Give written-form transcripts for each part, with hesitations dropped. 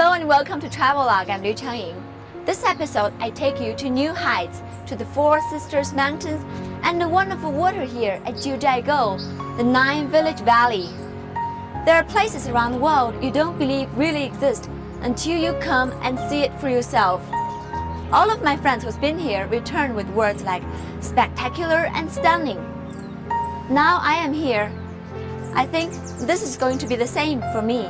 Hello and welcome to Travelog. I'm Liu Changying. This episode, I take you to new heights, to the Four Sisters Mountains and the wonderful water here at Jiuzhaigou, the Nine Village Valley. There are places around the world you don't believe really exist until you come and see it for yourself. All of my friends who's been here return with words like spectacular and stunning. Now I am here. I think this is going to be the same for me.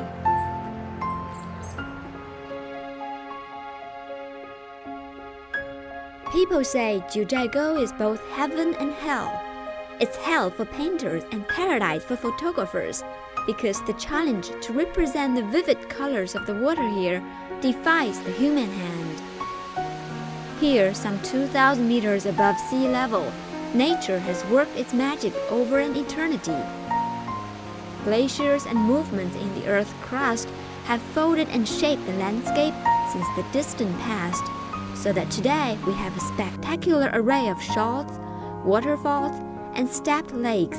People say Jiuzhaigou is both heaven and hell. It's hell for painters and paradise for photographers, because the challenge to represent the vivid colors of the water here defies the human hand. Here, some 2,000 meters above sea level, nature has worked its magic over an eternity. Glaciers and movements in the Earth's crust have folded and shaped the landscape since the distant past, so that today we have a spectacular array of shoals, waterfalls, and stepped lakes.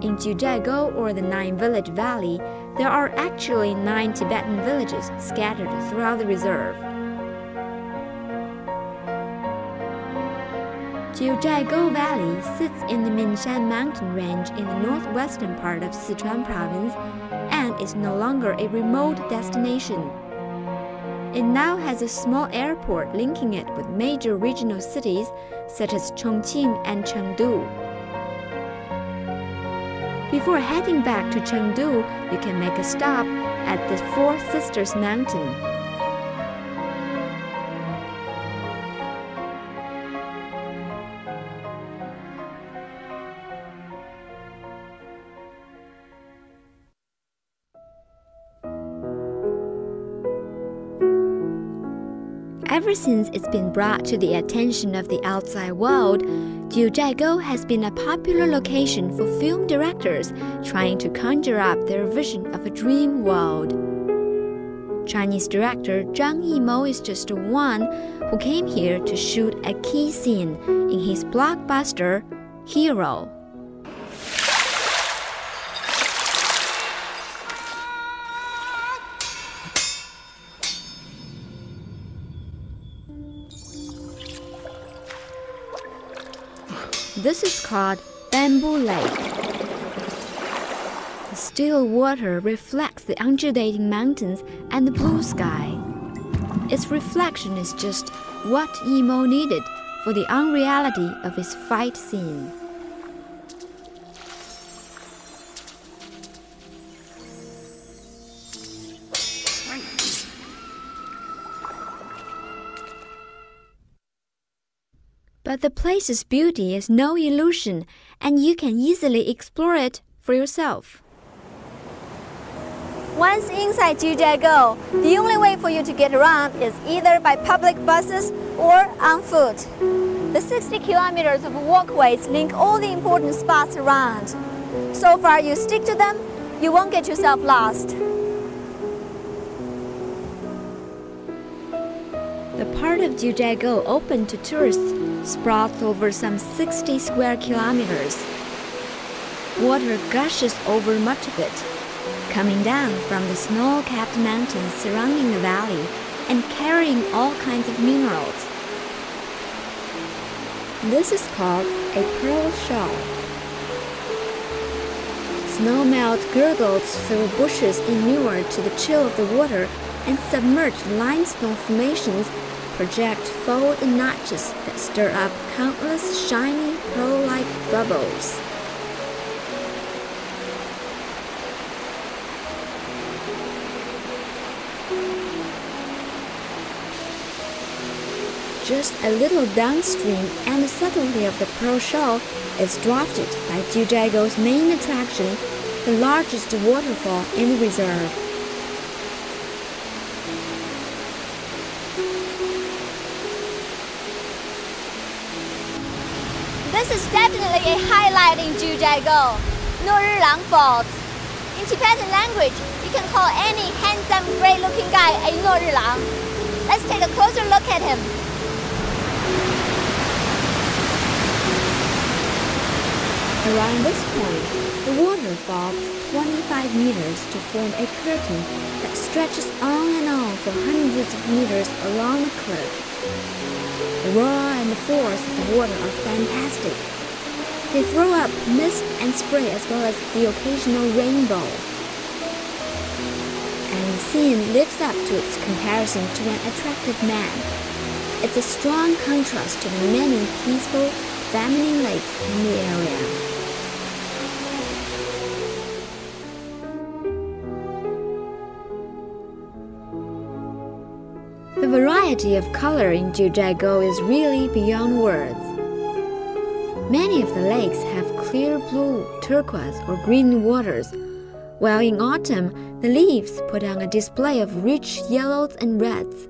In Jiuzhaigou, or the Nine Village Valley, there are actually 9 Tibetan villages scattered throughout the reserve. Jiuzhaigou Valley sits in the Minshan mountain range in the northwestern part of Sichuan province and is no longer a remote destination. It now has a small airport linking it with major regional cities such as Chongqing and Chengdu. Before heading back to Chengdu, you can make a stop at the Four Sisters Mountain. Ever since it's been brought to the attention of the outside world, Jiuzhaigou has been a popular location for film directors trying to conjure up their vision of a dream world. Chinese director Zhang Yimou is just one who came here to shoot a key scene in his blockbuster, Hero. This is called Bamboo Lake. The still water reflects the undulating mountains and the blue sky. Its reflection is just what Yimou needed for the unreality of his fight scene. But the place's beauty is no illusion, and you can easily explore it for yourself. Once inside Jiuzhaigou, the only way for you to get around is either by public buses or on foot. The 60 kilometers of walkways link all the important spots around. So far you stick to them, you won't get yourself lost. The part of Jiuzhaigou open to tourists sprawls over some 60 square kilometers. Water gushes over much of it, coming down from the snow-capped mountains surrounding the valley and carrying all kinds of minerals. This is called a pearl shell. Snow melt gurgles through bushes inured to the chill of the water, and submerged limestone formations project fold and notches that stir up countless shiny pearl-like bubbles. Just a little downstream, and the subtlety of the pearl shell is drafted by Jiuzhaigou's main attraction, the largest waterfall in the reserve. This is definitely a highlight in Jiuzhaigou, Norilang Falls. In Tibetan language, you can call any handsome, great-looking guy a Norilang. Let's take a closer look at him. Around this point, the water falls 25 meters to form a curtain that stretches on and on for hundreds of meters along the cliff. The roar and the force of the water are fantastic. They throw up mist and spray as well as the occasional rainbow. And the scene lives up to its comparison to an attractive man. It's a strong contrast to the many peaceful, feminine lakes in the area. The variety of color in Jiuzhaigou is really beyond words. Many of the lakes have clear blue, turquoise, or green waters, while in autumn, the leaves put on a display of rich yellows and reds.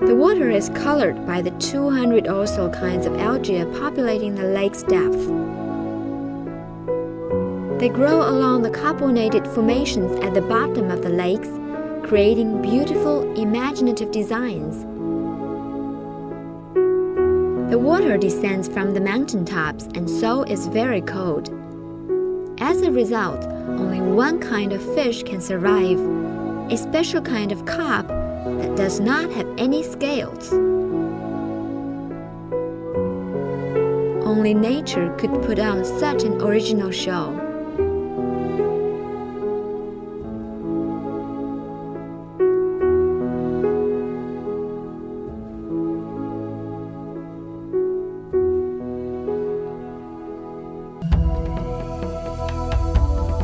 The water is colored by the 200 or so kinds of algae populating the lake's depth. They grow along the carbonated formations at the bottom of the lakes, creating beautiful, imaginative designs. The water descends from the mountaintops and so is very cold. As a result, only one kind of fish can survive, a special kind of carp that does not have any scales. Only nature could put on such an original show.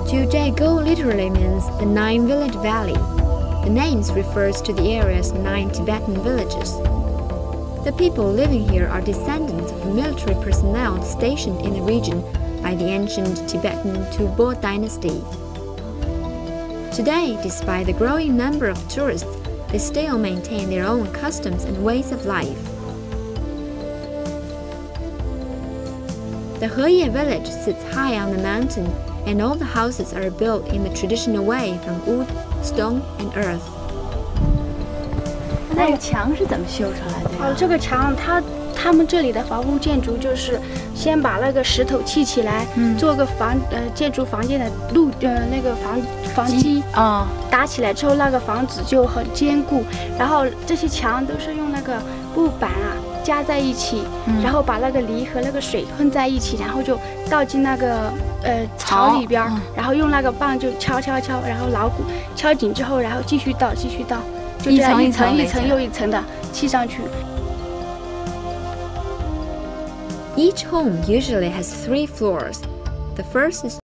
Jiuzhaigou literally means the Nine Village Valley. The name refers to the area's 9 Tibetan villages. The people living here are descendants of military personnel stationed in the region by the ancient Tibetan Tubo dynasty. Today, despite the growing number of tourists, they still maintain their own customs and ways of life. The Heye village sits high on the mountain, and all the houses are built in the traditional way from wood, stone, and earth. 那个墙是怎么修出来的呀？这个墙他们这里的房屋建筑就是先把那个石头砌起来，做个建筑房间的那个房基啊，打起来之后那个房子就很坚固。然后这些墙都是用那个木板啊加在一起，然后把那个泥和那个水混在一起，然后就倒进那个槽里边，然后用那个棒就敲，然后牢固敲紧之后，然后继续倒，就这样一层一层又一层的砌上去。Each home usually has 3 floors. The first is